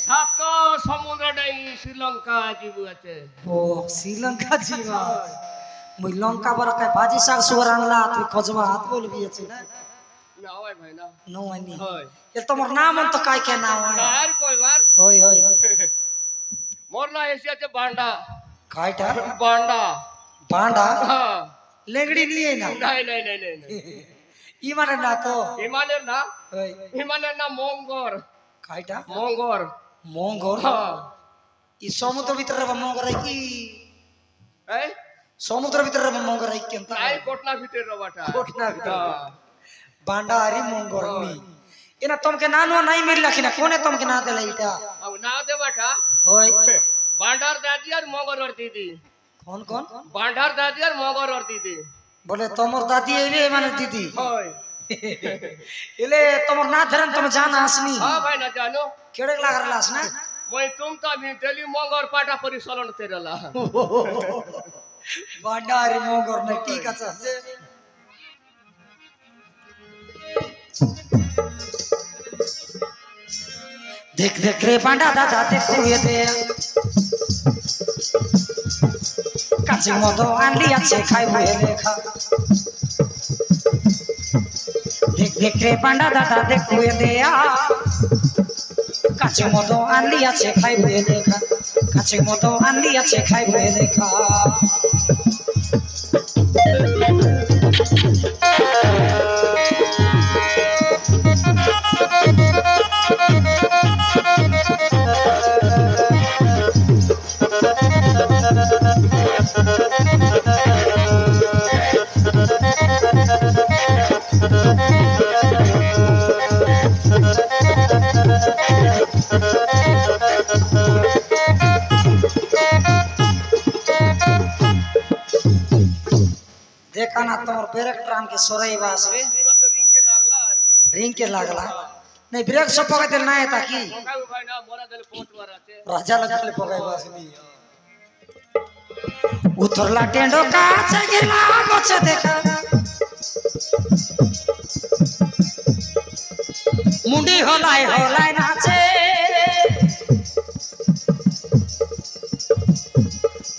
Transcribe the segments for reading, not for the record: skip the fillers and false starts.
সাত সমুদ্র নাই শ্রীলঙ্কা জীব আছে ও শ্রীলঙ্কা জীব মই লঙ্কা বড় কাই ভাজি শাক সুর আনলা তুই খজবা হাত বলবি আছে না না হয় ভাই না নো আনি হয় এ তোমার নাম তো কাই কে নাম হয় আর কয়বার হই হই মোর না এসে আছে বান্ডা কাইটা বান্ডা বান্ডা হ্যাঁ লেংড়ি নিয়ে না নাই ই মানে না তো হিমালয়ের না হই হিমালয়ের না মঙ্গর কাইটা মঙ্গর মঙ্গর হ্যাঁ ই সমুদ্র ভিতরে মঙ্গর কি এই সমুদ্র ভিতরে মঙ্গর কেন তাই কোটনা ভিতরে রবাটা কোটনা ভিতরে বান্ডা আরি মঙ্গর নি এনা তোমকে নানো নাই মিললা কিনা কোনে তোমকে না দেলা এটা अब ना देवाटा होय बांडार दादी और मगर और दीदी कौन कौन बांडार दादी और मगर और दीदी बोले तोमर दादी एबे माने दीदी होय इले तोमर ना धरन तुम जान आसनी हां भाई ना जानो केड़े लागरलास ना মই तुम तो भी डेली मगर पाटा परिसलन तेरला बांडा अरे मगर ने ठीक আছে देख देख रे बांडा दादा देख ये दे কাছে মতো আনলি আছে খাইবো লেখা দেখ দেখ রে বান্ডা দাদা দেখ ये दे কাছে মতো আনলি আছে খাইবো লেখা কাছে মতো আনলি আছে খাইবো লেখা देखा ना तोर ब्रेक ट्राम के सोरई बासवे रिंग के लागला नहीं ब्रेक सब पकते ना है ताकि राजा लगले पकाई बासनी उतरला टेंडो काचे गिरला गोचे देखा मुंडी होलाय नाचे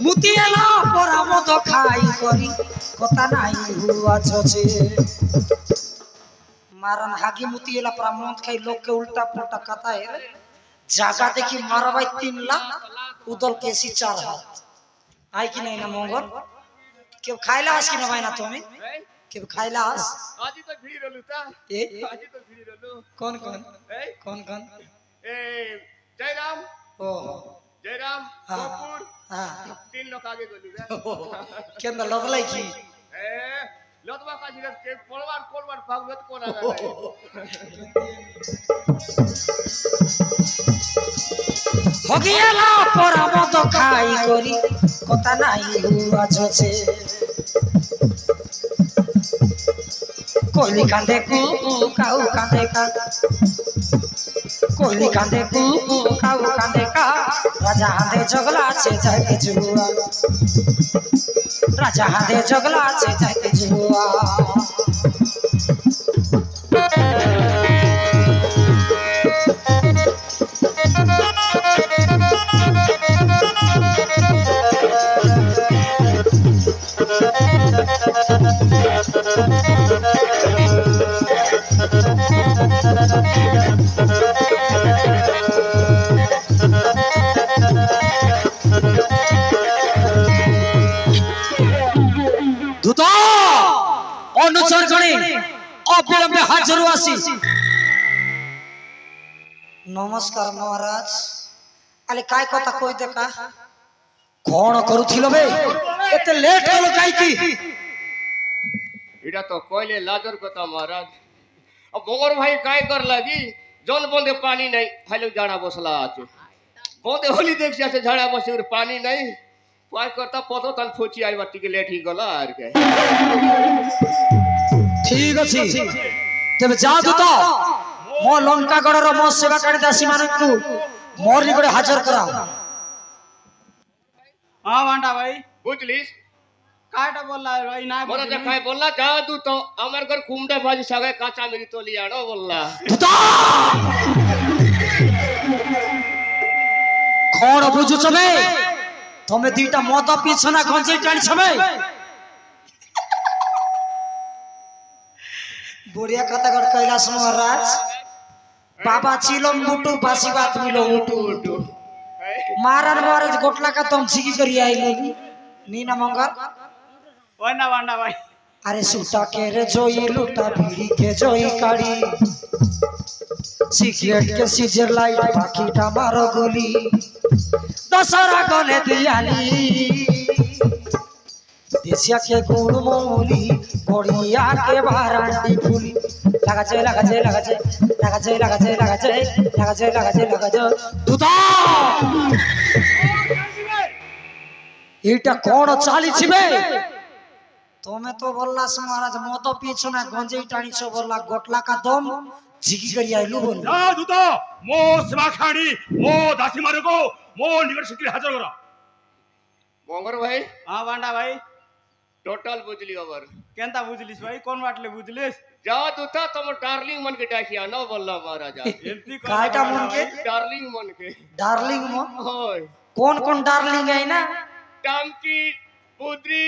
मुतियाला परा मतो खाई करी কথা নাই হুয়া ছছে মারন হাগি মুতিয়েলা প্রামন্ত খাই লোককে উল্টা পুল্টা কথা হে জায়গা দেখি মারবাই 3 লাখ উদল কেসি 4 হাত আই কি নাই না মঙ্গল কেউ খাইলা আস কি না ভাই না তুমি কেউ খাইলা আস আজি তো ভিড় রলু তা এ আজি তো ভিড় রলু কোন কোন এই কোন কোন ए जयराम ও जयराम हाँ। कपूर हां 3 लोग आगे गलु रे কেন লদলাই কি ए लतवा का जिगर के कोलवार भागवत कोन आगा হগিয়ালা পরা মতো খাই করি কথা নাই হুয়া ছছে कोयली कांदे कू काऊ कांदे का कोयली कांदे कू काऊ कांदे का राजा हांदे जगला छे जाके जुआ राजा हांदे जगला छे जाके जुआ दूतो अनुचर गणे अविलंबे हाजर आसी नमस्कार महाराज अले काय कथा कोई देखा कोन करूथिलो बे एते लेट होलो काई की इडा तो कोइले लाजर कथा महाराज अब मोगर भाई काय कर लागी जल बंदे पानी नहीं खाली जाड़ा बसला আছে बंदे होली देखছি আছে ঝাড়া বসে পানি নাই পায় করতা পতো তান ফচি আইবা টিকে লেট হি গলা আর কে ठीक अछि तबे जा दूतो मो लंका गडर मो सेवा करि दासी मानकु मोर निकटे हाजर करा हां बांडा भाई বুঝলিস काटा बोलला भाई ना मोरा দেখায় বললা যা दूतो আমার ঘর কুমড়া ভাজি সাগায় কাঁচা মিরি তলি আনো বললা दूतो कौन बुझु छबे तमे दीटा मद पिछना गंजे टाणी छबे बुढ़िया कथा कर कैलाश महाराज बाबा चिलम मुटु बासी बात मिलो उठू मारन महाराज गोटला का तुम छिकी करी आई लोगी नीना मंगर वंडा वंडा भाई अरे सुटा के रे जोई लुटा बीड़ी के जोई काड़ी सिगरेट के सीजर लाइट पाकिटा मारो गोली दशहरा गले दियाली देसिया के गुड़ मोली गोड़िया के बारांडी फूली लगा जाए लगा जाए लगा जाए लगा जाए लगा जाए लगा जाए लगा जाए लगा जाए लगा जाए दुदा एटा कोन चाली छिबे तोमे तो बोलला महाराज मत पीछो ना गंजे टाणी छो बोलला गोटला का दम झिकी करी आइलु बोल ना दुदा मो सेवा खाणी मो दासी मारेको मो निकट सिक्री हाजर करा मंगर भाई हाँ वांडा भाई टोटल बुझली खबर केंता बुझलिस भाई कौन बाटले बुझलिस जा दूता तुम डार्लिंग मन के डाकिया न बोलला महाराजा एमपी काटा मन के डार्लिंग मन के डार्लिंग मन होय कौन कौन डार्लिंग है ना टामकी पुद्री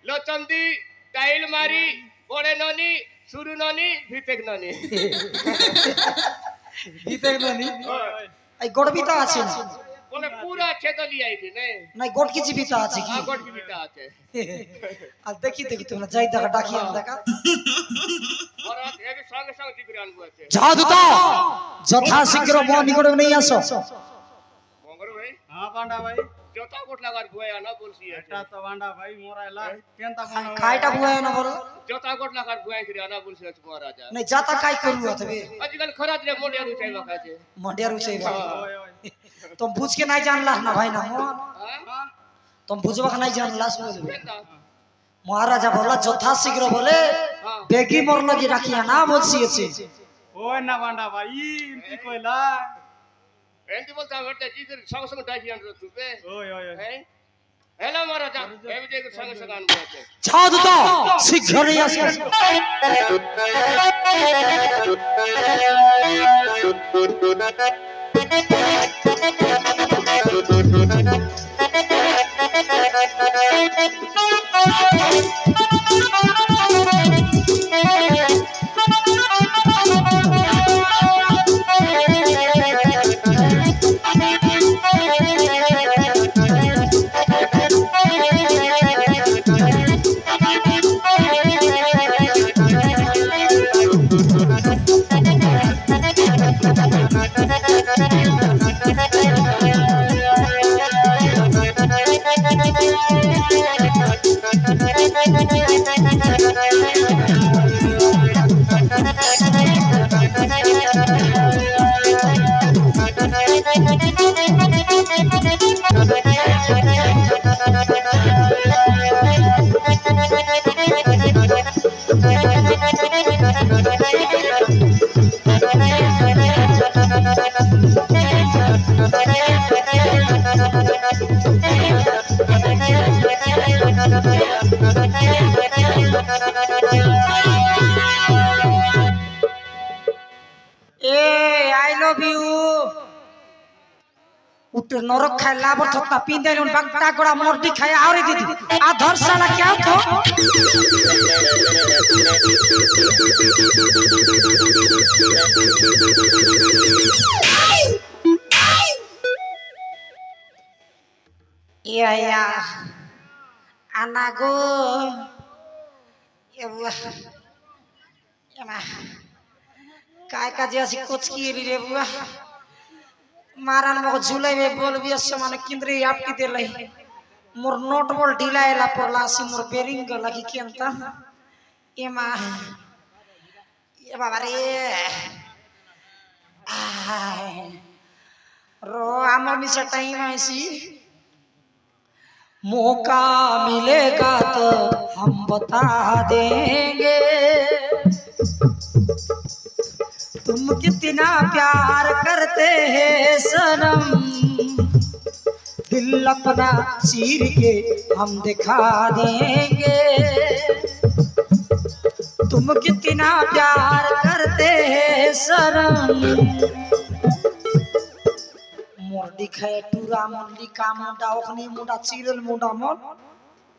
लचंदी टाइल मारी बड़े ननी सुरु ननी ভিতেক ननी ভিতেক ননি এই গড়বিতা আছে না কোনে পুরা ছেদলি আইছে নে নাই গড় কি জীবিতা আছে কি আগট কি বিটা আছে আর দেখি দেখি তোমরা যাই দেখা ডাকি আন দেখা ওরা একে সঙ্গে সঙ্গে জিগরে আনবো আছে জাদুতা যথা শীঘ্র মো নিকটে নেই আসো मंगर भाई हाँ वांडा भाई जोता कोट लगार बुया ना बोलसी है एटा तो वांडा भाई मोरायला केंता कोन खाइटा बुआ ना बोल जोता कोट लगार बुया करी आना बोलसी है महाराजा नहीं जाता काय करू तबे आजकल खराज रे मोडिया रुचाई बका छे मंडिया रुचै ओए ओए तुम बुझ के नहीं जानला ना भाई ना मोहन हां तुम बुझवा के नहीं जानला बोल केता महाराजा बोला যথা শীঘ্র बोले बेगी मोर लगी राखिया ना बोलसी আছে ओए ना वांडा भाई इनकी कोइला एंती बोलता बेटा जी कर संग संग डाकी आन रतु पे ओए ओए है हेलो महाराजा एबे देख संग संग आन बोलते জাদুতা শীঘ্র নেই আসো नरक खाए लाबर थोड़ा पीन दे बगटा गोड़ा मोरटी खाए और दीदी आ धर साला क्या तो या अनागो काय का जैसी कुछ की रे बुआ मारन मको झूले में बोल भी समान किंद्री आपकी दे लई मोर नोट बोल ढिलाएला परला सी मोर बेरिंग लगी केंता ए बाबा रे रो आमा मिसा टाइम ऐसी मौका मिलेगा तो हम बता देंगे तुम कितना प्यार करते हैं सनम दिल अपना चीर के हम दिखा देंगे तुम कितना प्यार करते हैं सनम मोर लिखे टूरा मुंडी का मुंडा ओखनी मुंडा चिरल मुंडा मन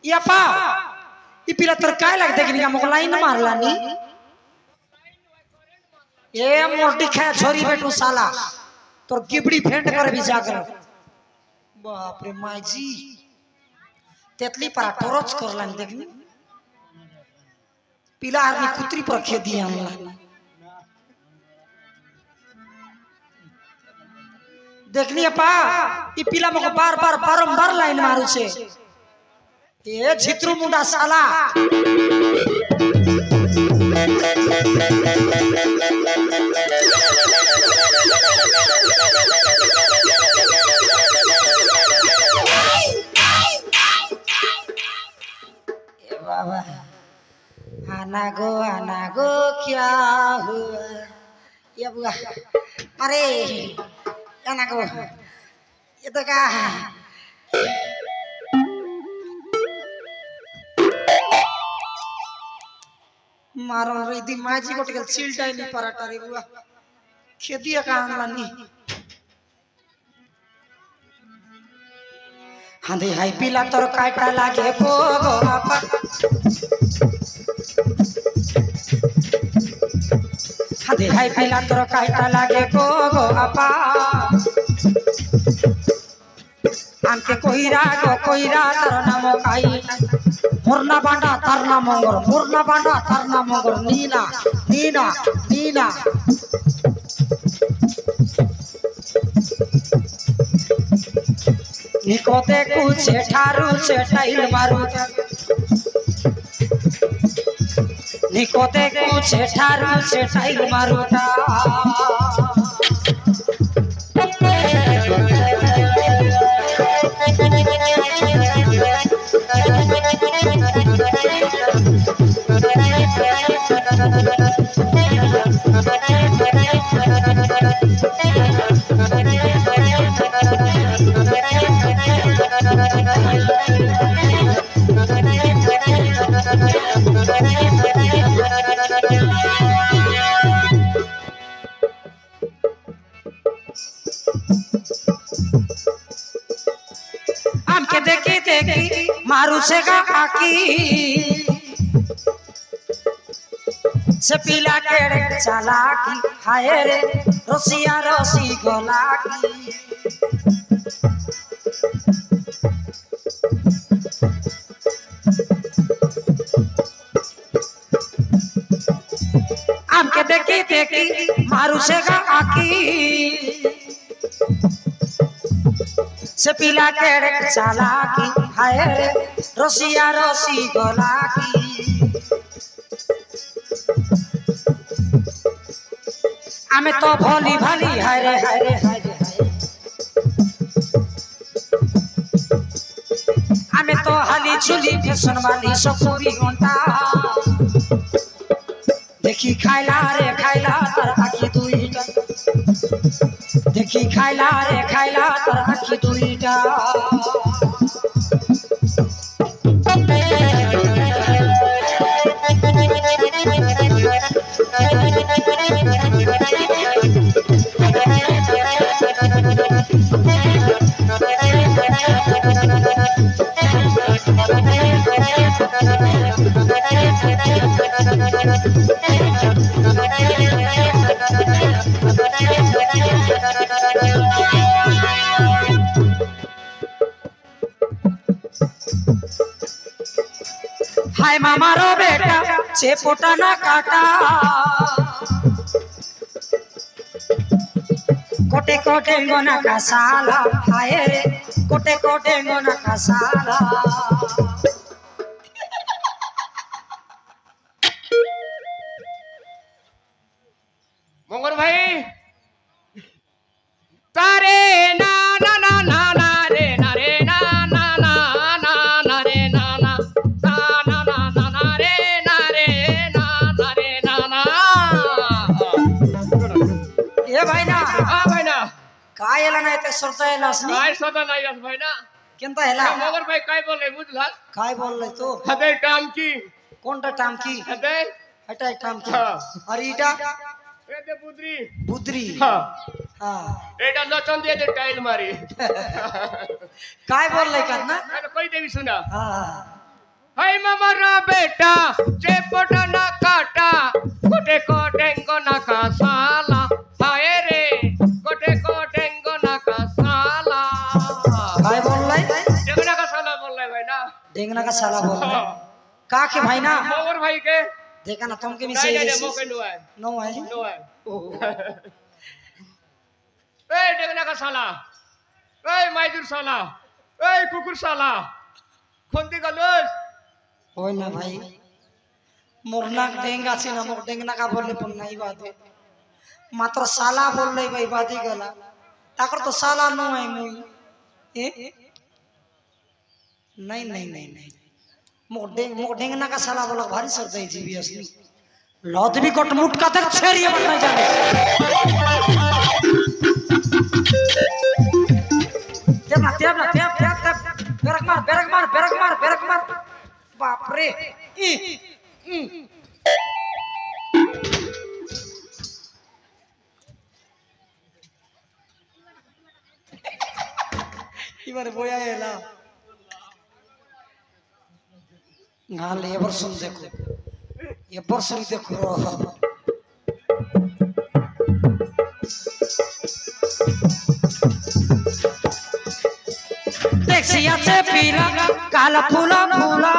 या पा ई पिला तर काय लागते कि मको लाइन मारला नी ए मोटी खा छोरी बेटू साला तोर गिबड़ी फेंट कर भी जाकर बाप रे माई जी तेतली पर टोरच करला देखनी पिला आदमी कुतरी पर खेदी हमला देखनी पा ई पिला मको बार बार बारंबार लाइन मारू छे ए छित्रु मुंडा साला ए बाबा आना गो क्या हुआ ये बुआ अरे आना गो ये तो क्या मारो रे माजी को टिकल चिल्टाई नहीं पराटा रे बुआ खेती का आनलानी हांदे हाई पीला तोर काटा लागे पोगो आपा हांदे हाई पीला तोर काटा लागे पोगो आपा आमके कोईरा तार नाम काई मुरना बांडा तरना मंगर नीना नीना नीना निकोते कुछ ठारू से टाइल मारू निकोते कुछ ठारू से टाइल मारूटा हमके देखी देखी मारू से आकी से पीला केड़े चालाकी हाय रे रसिया रसी गोलाकी हमके देखी देखी मारू से आकी से पीला केड़े चालाकी हाय रे रसिया रसी गोलाकी आमे तो भोली भाली हाय रे हाय रे हाय रे आमे तो हाली चुली फैशन वाली सपूरी घंटा देखी खाइला तर आखी दुईटा देखी खाइला तर आखी दुईटा हाय मामा रो बेटा चेपोटा ना काटा कोटे कोटे गोना का साला हाय रे कोटे कोटे गोना का साला मंगर भाई तारे ना ना ना ना ना रे ना रे ना ना ना ना ना रे ना ना ना ना ना ना ना रे ना रे ना ना रे ना ना ए भाई ना हां भाई ना काय एला नाही ते सरतायलास नी काय सदा नाही अस भाई ना केंता हेला मंगर भाई काय बोलले बुझला काय बोलले तू हदे टाम की कोणता टाम की हदे हटाय टाम की हां अरे इटा ए दे बुद्री बुद्री हां हाँ এটা লচন দিয়ে যে টাইল মারি काय बोल रहे करना আরে কই দেবি শোনা हाँ হাই মামারা বেটা যে পটা না কাটা কোটে কো ডেঙ্গো না কাসালা হায় রে কোটে কো ডেঙ্গো না কাসালা काय बोल रहे ডেঙ্গো না কাসালা বল রে ভাই না देखना का साला बोल रहे का के भाई ना মোর ভাই কে देखा ना तुम के भी নাই सही নাই মোকে নুয়ায় नो है নুয়ায় এই ডেঙ্গো না কাসালা এই মাইদুর সালা এই কুকুর সালা কোনটি গলস होय ना भाई मोरना डेंगा से ना मोर डेंगना का बोलने पर नहीं बात है मात्र साला बोल रही भाई बात ही गला ताकर तो साला नो है मुई ए नहीं नहीं नहीं नहीं मोर डेंगना का साला बोला भारी सर दे जीवी असली लौट भी कट मुट का तक छेरिया बनना जाने तेरा बेरक मार बाप रे इबारे बोया एला गाल एबर सुन देखो एबर सुन देखो टैक्सिया से पीला काला फूला फूला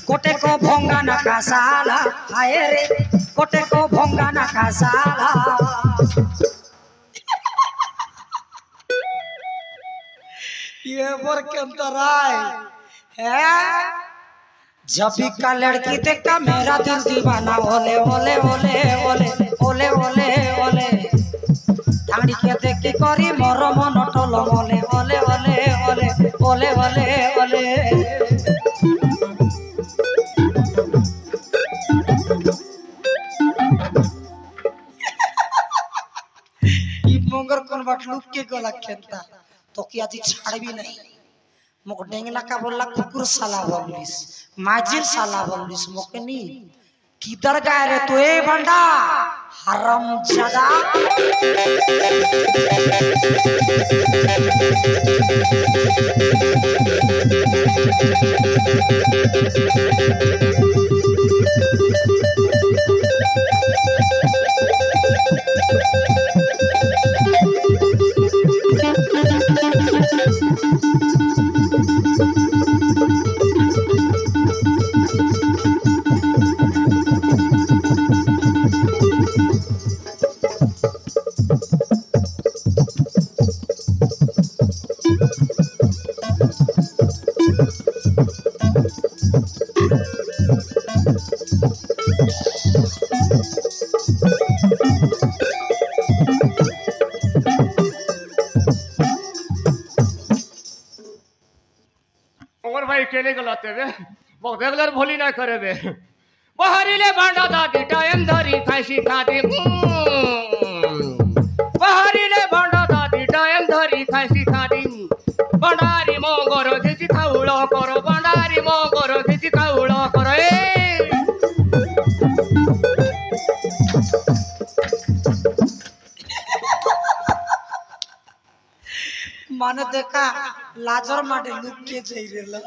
कोटे को भोंगा ना कासाला हाय रे कोटे को भोंगा ना कासाला ये बर के अंतराय है जब भी का लड़की देखा मेरा दिल दीवाना ओले ओले ओले ओले ओले ओले ओले धाड़ी के देख के करी मोर मन टल ओले ओले ओले ओले ओले ओले ओले मोंगर कोन बाट लुक के गला खेलता तो कि आज छाड़ भी नहीं मोक डेंगना का बोला कुकुर साला बोलिस माजिर साला बोलिस मोके नी किधर गए रे तू ए बंडा हराम जादा और भाई केले गलाते बे वो रेगुलर भोली ना करे बे बहारीले भांडा दादी टाइम धरी खाइसी खादी बहारीले भांडा दादी टाइम धरी खाइसी खादी बंडारी मोगर खिची खाउलो करो बंडारी मोगर खिची खाउलो करो ए माने देखा लाजर माटे लुक के जाई रेला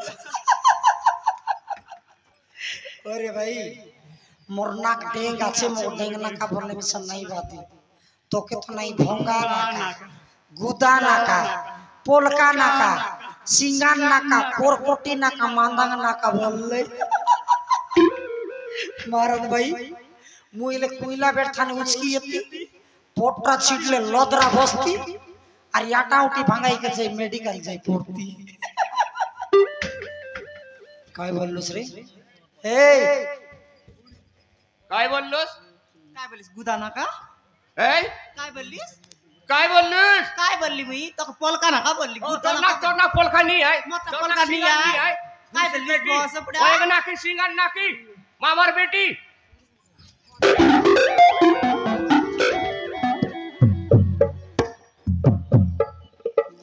अरे भाई मोर नाक डेंग আছে मोर डेंग ना का बोलने में सन नहीं बाती तो के तो नहीं भोंगा ना गुदा ना का पोलका ना का सिंगान ना का कोरकोटी ना का मांदांग ना का बोलले मारद भाई मुइले कुइला बैठाने उचकी यती पोटरा छिटले लोदरा बस्ती আর ইয়াটা উঠি ভাঙাই কে যাই মেডিকেল যাই পড়তি काय बोललोस रे এই काय बोललोस काय बोलीस गुदा नका এই काय बोललीस काय बोललोस काय बोलली मी तो पोलका नका बोलली गुदा तोर नका नाक पोलखा नहीं है मत पोलका नहीं है काय बोललीस बॉस पुढे ओए नाकी सिंगन नाकी मामार बेटी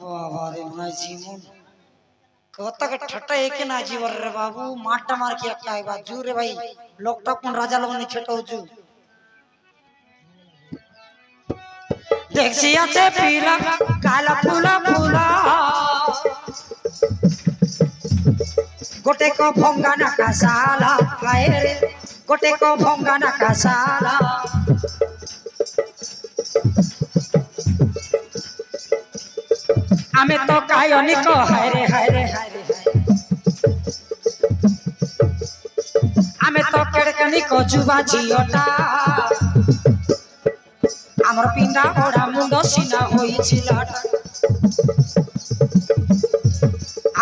वाह रे भाई जीवन कहता के ठट्टा एक ना जीवर रे बाबू माटा मार के काय बात जू रे भाई लोकटा कोन राजा लोग ने छटो जू দেখছি আছে পিলা কালা ফুলা ফুলা গোটে কো ভঙ্গা না কাসালা হায় রে গোটে কো ভঙ্গা না কাসালা আমি তো কায়নি কো হায় রে হায় রে হায় রে আমি তো কেড়কানি কো যুবা ঝিওটা আমার পিন্ডা ওড়া মুন্ড সিনা হইছিল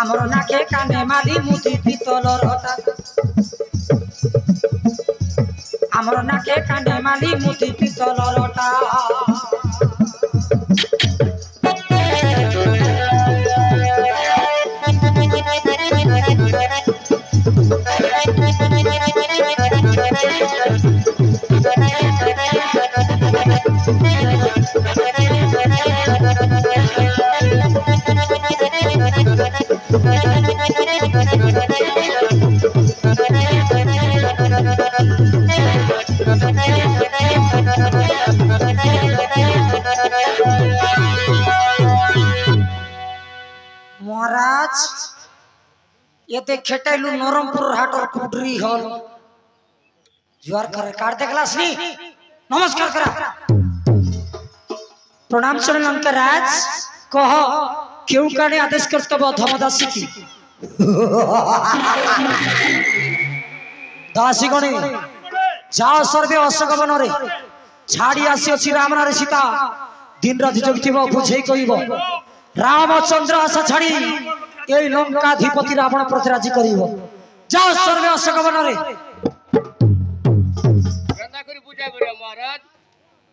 আমার নাকে কানে মালি মুদি পিতলর ওটা আমার নাকে কানে মালি মুদি পিতলর ওটা महाराज ये खेटाइलू नरमपुर हाटर पुडरी हल जुआर करे काट देखलास नी नमस्कार करा प्रणाम चरण अंकराज कह क्यों काने आदेश कर्तव्य धमदासी की दासी गणे जाओ सर्वे अशोक वन रे छाड़ी आसी अछि रामनार सीता दिन रात जगथिबो बुझै कहिबो रामचंद्र आशा छाड़ी ए लंकाधिपति रावण प्रतिराजी करिबो जाओ सर्वे अशोक वन रे गंदा करी बुझाइबो रे महाराज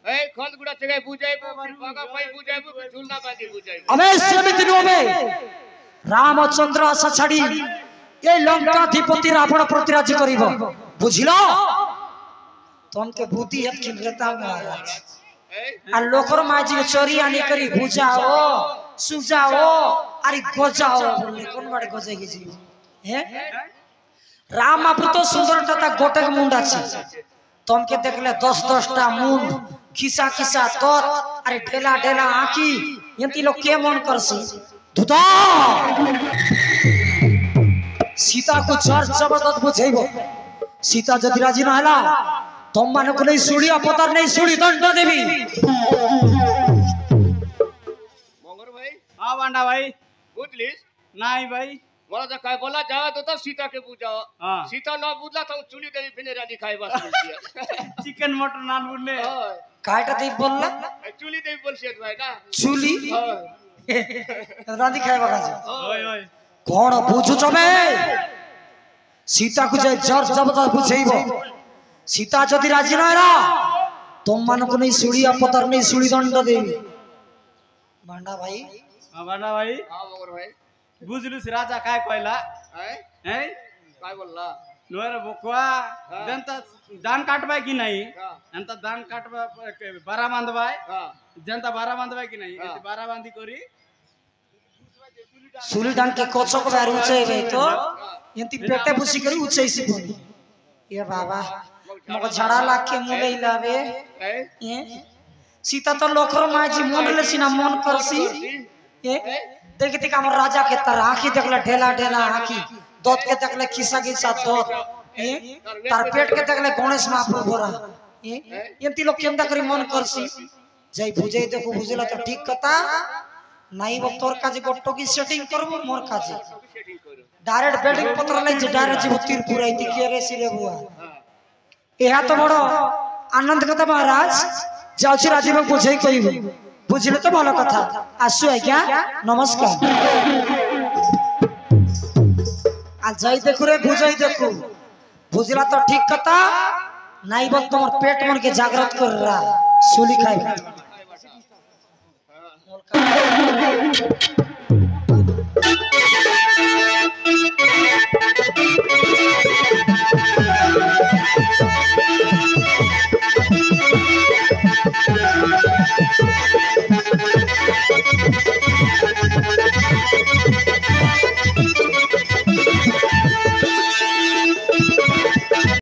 ए खंडगुड़ा जगह बुझाइबो बागा पाई बुझाइबो झुलना बांधी बुझाइबो अवश्य मित्रों में रामचंद्र आशा छाड़ी ए लंकाधिपति रावण प्रतिराजी करिबो बुझिलो तुमके बुद्धि है कि रहता महाराज आ लोकर माजी के चोरी आनी करी बुझाओ सुझाओ अरे गोजाओ बोले कोन बाड़े गोजेगी जी हैं राम आपु तो सुंदरटा ता गोटक मुंडा छी तुमके देखले 10-10 टा मुंड खिसा खिसा तोत अरे ढेला ढेला आंखी यंती लोग के मन करसी धुता सीता को जर जबरदस्त बुझेबो सीता जदि राजी न हला तुम माने को नहीं सुड़ी अपतर नहीं सुड़ी दंड देवी मंगर भाई हाँ बांडा भाई बुझलिस नहीं भाई बोला जा काय बोला जावा तो सीता के बुझाओ हाँ। सीता ना बुझला तो चुली देवी फिने रानी खाए बस बोलती चिकन मटन नान बुनले है काटा दी बोलला चुली देवी बोलसी भाई ना चुली हां रानी खाए बगा ओए ओए कौन बुझु चमे सीता को जे जर जबरदस्त बुझेइबो सीता जदि राजी न हला तुम मान को नहीं सुड़ी अपतर नहीं सुड़ी दंड देवी बांडा भाई हाँ बांडा भाई हां मंगर भाई बुझलुस राजा काय कहला हैं हैं काय बोलला नोर बकुआ हाँ। जनता दान काटबाय कि नहीं हां जनता दान काटबा बारा बांधबाय हां जनता बारा बांधबाय कि नहीं हाँ। बारा बांधी करी सुली डांग के कोचो को बार ऊंचे गए तो यंती पेटे बुसी करी ऊंचे से बोली ये बाबा मको झड़ा लाग के मुले हिलावे हैं ये सीता तो लोखरो माजी मुले सिना मन करसी ये देखते का हमर राजा के तरह आंखी देखला ढेला ढेला आंखी दोत के देखले खिसा खिसा दोत ये तार पेट के देखले गणेश महाप्रभु बोरा ये यंती लोग केंदा करी मन करसी जय बुझे देखो बुझला तो ठीक कथा नहीं वो तोर काजे गोट्टो की सेटिंग करबो मोर काजे सेटिंग करो डायरेक्ट बेडिंग पत्र ले डायरेक्ट जीव तीर पुराई ती के रे सिरे बुआ एहा तो बड़ो आनंद कथा महाराज जाउछि राजीव बुझै कहिबो बुझले तो भलो कथा आसु आज्ञा नमस्कार आ जाई देखु रे बुझै देखु बुझला तो ठीक कथा नहीं बक तोर पेट मन के जागृत कर रहा सुली खाई हां